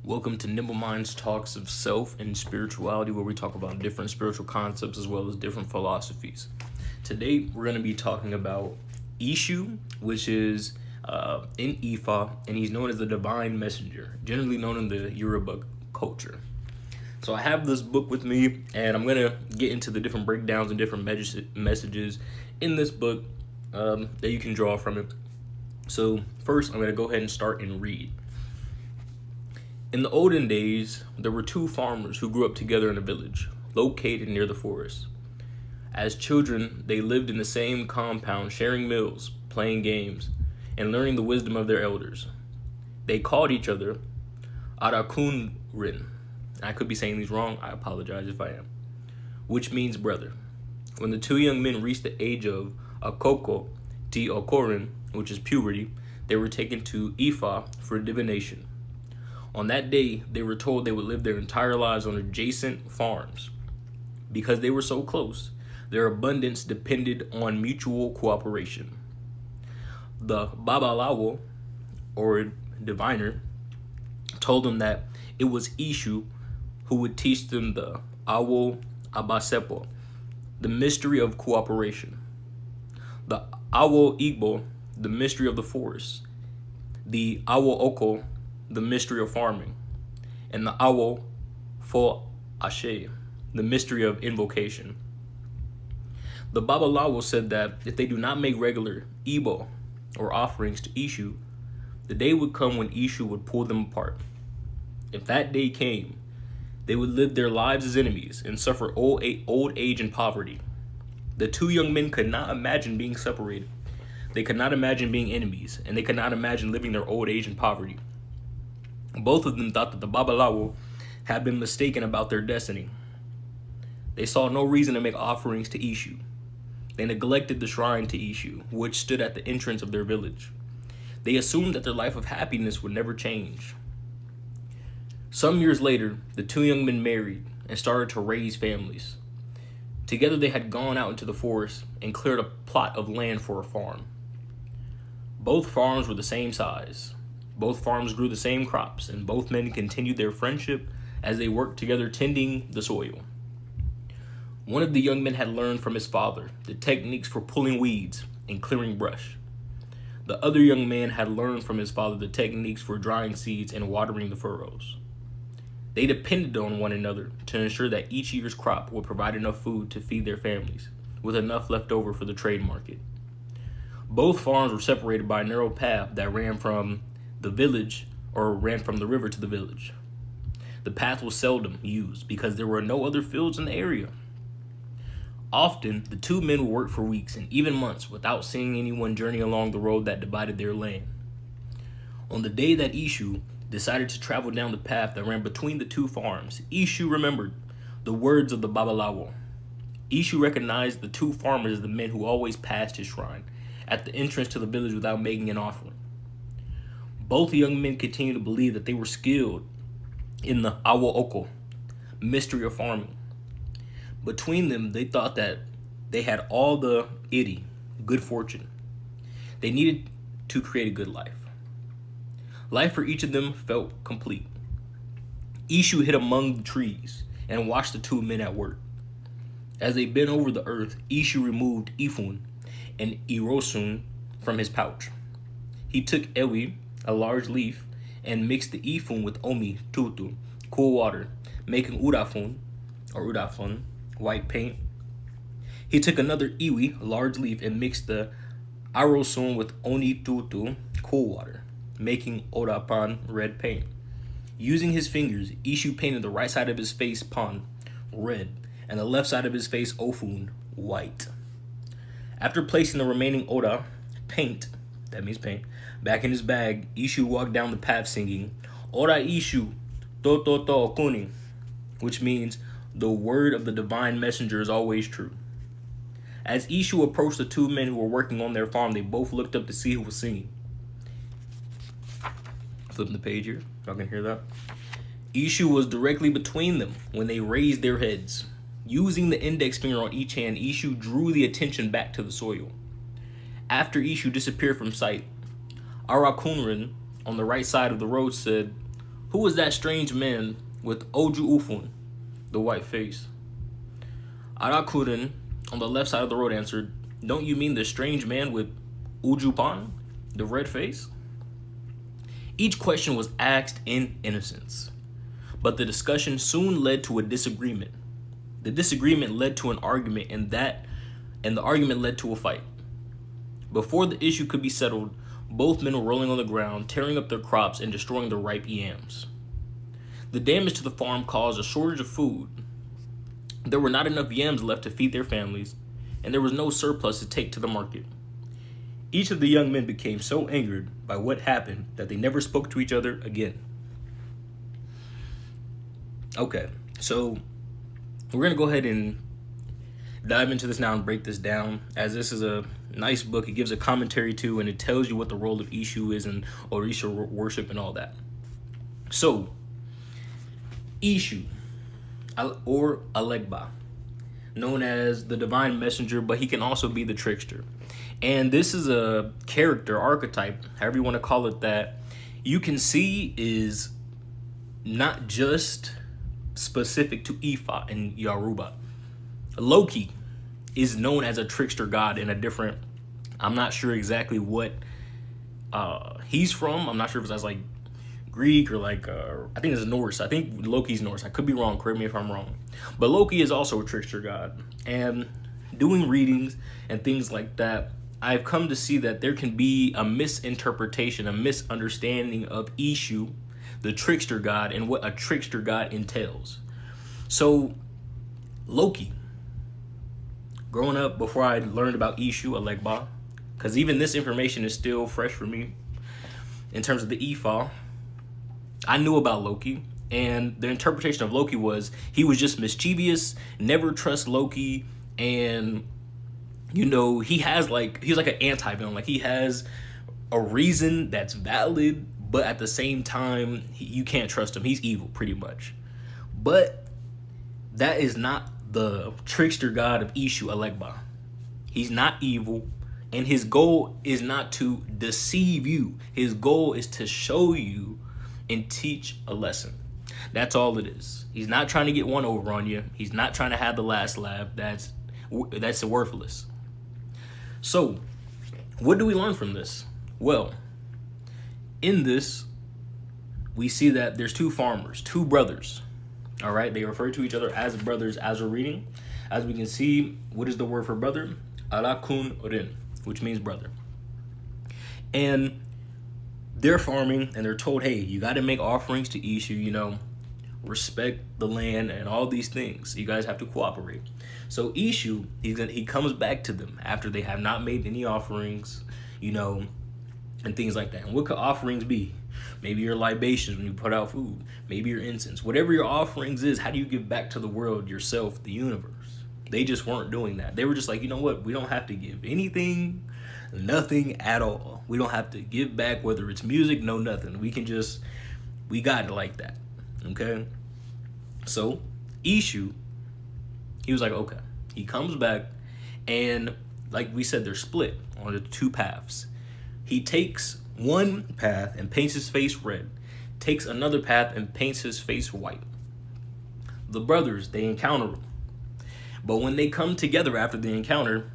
Welcome to Nimble Minds Talks of Self and Spirituality, where we talk about different spiritual concepts as well as different philosophies. Today, we're going to be talking about Eshu, which is in Ifa, and he's known as the Divine Messenger, generally known in the Yoruba culture. So I have this book with me, and I'm going to get into the different breakdowns and different messages in this book that you can draw from it. So first, I'm going to go ahead and start and read. In the olden days, there were two farmers who grew up together in a village, located near the forest. As children, they lived in the same compound, sharing meals, playing games, and learning the wisdom of their elders. They called each other Arakunrin. I could be saying these wrong, I apologize if I am, which means brother. When the two young men reached the age of Akoko Ti Okorin, which is puberty, they were taken to Ifa for divination. On that day, they were told they would live their entire lives on adjacent farms. Because they were so close, their abundance depended on mutual cooperation. The Babalawo, or diviner, told them that it was Eshu who would teach them the Awo Abasepo, the mystery of cooperation. The Awo Igbo, the mystery of the forest. The Awo Oko, the mystery of farming, and the Awo Fo Ashe, the mystery of invocation. The Babalawo said that if they do not make regular Igbo or offerings to Eshu, the day would come when Eshu would pull them apart. If that day came, they would live their lives as enemies and suffer old age and poverty. The two young men could not imagine being separated. They could not imagine being enemies, and they could not imagine living their old age in poverty. Both of them thought that the Babalawo had been mistaken about their destiny. They saw no reason to make offerings to Eshu. They neglected the shrine to Eshu, which stood at the entrance of their village. They assumed that their life of happiness would never change. Some years later, the two young men married and started to raise families. Together they had gone out into the forest and cleared a plot of land for a farm. Both farms were the same size. Both farms grew the same crops, and both men continued their friendship as they worked together tending the soil. One of the young men had learned from his father the techniques for pulling weeds and clearing brush. The other young man had learned from his father the techniques for drying seeds and watering the furrows. They depended on one another to ensure that each year's crop would provide enough food to feed their families, with enough left over for the trade market. Both farms were separated by a narrow path that ran from the river to the village. The path was seldom used because there were no other fields in the area. Often, the two men would work for weeks and even months without seeing anyone journey along the road that divided their land. On the day that Eshu decided to travel down the path that ran between the two farms, Eshu remembered the words of the Babalawo. Eshu recognized the two farmers as the men who always passed his shrine at the entrance to the village without making an offering. Both young men continued to believe that they were skilled in the Awo Oko, mystery of farming. Between them, they thought that they had all the iri, good fortune. They needed to create a good life. Life for each of them felt complete. Eshu hid among the trees and watched the two men at work. As they bent over the earth, Eshu removed Ifun and Irosun from his pouch. He took Ewi, a large leaf, and mixed the ifun with omi, tutu, cool water, making udafun, white paint. He took another iwi, a large leaf, and mixed the arosun with oni tutu, cool water, making odapan, red paint. Using his fingers, Eshu painted the right side of his face pan, red, and the left side of his face ofun, white. After placing the remaining oda, paint, that means paint, back in his bag, Eshu walked down the path singing, Ora Eshu, to to to kuni, which means the word of the divine messenger is always true. As Eshu approached the two men who were working on their farm, they both looked up to see who was singing. Flipping the page here, y'all can hear that. Eshu was directly between them when they raised their heads. Using the index finger on each hand, Eshu drew the attention back to the soil. After Eshu disappeared from sight, Arakunrin on the right side of the road said, Who was that strange man with Oju Ufun, the white face? Arakuren, on the left side of the road, answered, don't you mean the strange man with Ujupan, the red face? Each question was asked in innocence, but the discussion soon led to a disagreement. The disagreement led to an argument, and the argument led to a fight. Before the issue could be settled, both men were rolling on the ground, tearing up their crops and destroying the ripe yams. The damage to the farm caused a shortage of food. There were not enough yams left to feed their families, and there was no surplus to take to the market. Each of the young men became so angered by what happened that they never spoke to each other again. Okay, so we're going to go ahead and dive into this now and break this down, as this is a nice book. It gives a commentary to, and it tells you what the role of Eshu is and Orisha worship and all that. So, Eshu, or Elegba, known as the divine messenger, but he can also be the trickster. And this is a character, archetype, however you want to call it, that you can see is not just specific to Ifa and Yoruba. Loki is known as a trickster god in a different, I'm not sure exactly what he's from. I'm not sure if it's like Greek or like, I think it's Norse. I think Loki's Norse. I could be wrong. Correct me if I'm wrong. But Loki is also a trickster god. And doing readings and things like that, I've come to see that there can be a misinterpretation, a misunderstanding of Eshu, the trickster god, and what a trickster god entails. So, Loki, growing up, before I learned about Esu-Elegba, because even this information is still fresh for me in terms of the Ifa, I knew about Loki, and the interpretation of Loki was he was just mischievous, never trust Loki, and you know, he's like an anti-villain. Like, he has a reason that's valid, but at the same time, you can't trust him. He's evil, pretty much. But that is not the trickster god of Esu-Elegba. He's not evil, and his goal is not to deceive you. His goal is to show you and teach a lesson. That's all it is. He's not trying to get one over on you. He's not trying to have the last laugh. That's worthless. So, what do we learn from this? Well, in this, we see that there's two farmers, two brothers. All right, they refer to each other as brothers as we're reading. As we can see, what is the word for brother? Arakun Orin, which means brother. And they're farming, and they're told, hey, you got to make offerings to Eshu, you know, respect the land and all these things. You guys have to cooperate. So Eshu, he comes back to them after they have not made any offerings, you know, and things like that. And what could offerings be? Maybe your libations when you put out food. Maybe your incense. Whatever your offerings is, how do you give back to the world, yourself, the universe? They just weren't doing that. They were just like, you know what? We don't have to give anything, nothing at all. We don't have to give back, whether it's music, no nothing. We got it like that. Okay? So, Eshu, he was like, okay. He comes back, and like we said, they're split on the two paths. He takes one path and paints his face red, takes another path and paints his face white. The brothers, they encounter him. But when they come together after the encounter,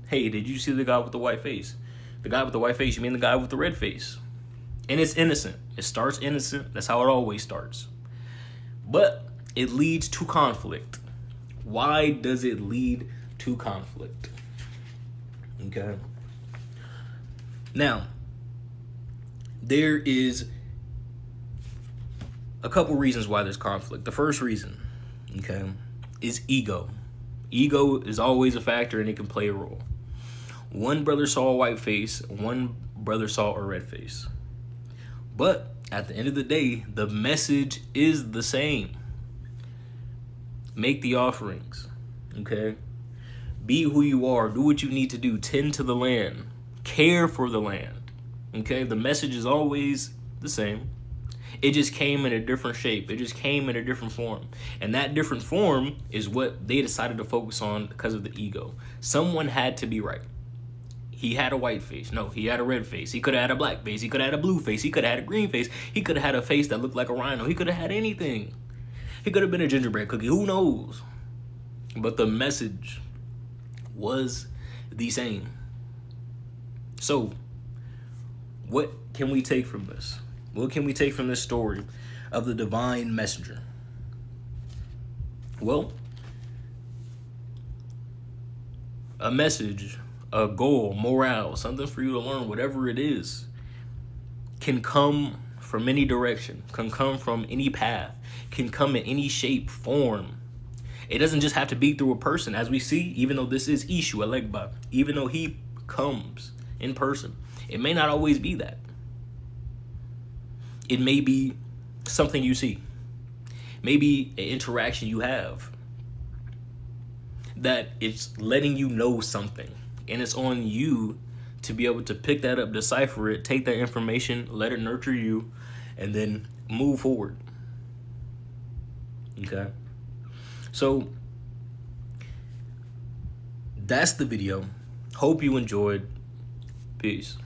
hey, did you see the guy with the white face? The guy with the white face, you mean the guy with the red face? And it's innocent. It starts innocent. That's how it always starts. But it leads to conflict. Why does it lead to conflict? Okay. Now, there is a couple reasons why there's conflict. The first reason, okay, is ego. Ego is always a factor, and it can play a role. One brother saw a white face, one brother saw a red face. But at the end of the day, the message is the same. Make the offerings, okay? Be who you are. Do what you need to do. Tend to the land. Care for the land, okay? The message is always the same. It just came in a different shape. It just came in a different form. And that different form is what they decided to focus on because of the ego. Someone had to be right. he had a white face. No, he had a red face. He could have had a black face. He could have had a blue face. He could have had a green face. He could have had a face that looked like a rhino. He could have had anything. He could have been a gingerbread cookie. Who knows? But the message was the same. So, what can we take from this? What can we take from this story of the divine messenger? Well, a message, a goal, morale, something for you to learn, whatever it is, can come from any direction, can come from any path, can come in any shape, form. It doesn't just have to be through a person. As we see, even though this is Esu-Elegba, even though he comes in person, it may not always be that. It may be something you see, maybe an interaction you have, that it's letting you know something, and it's on you to be able to pick that up, decipher it, take that information, let it nurture you, and then move forward. Okay? So, that's the video. Hope you enjoyed. Peace.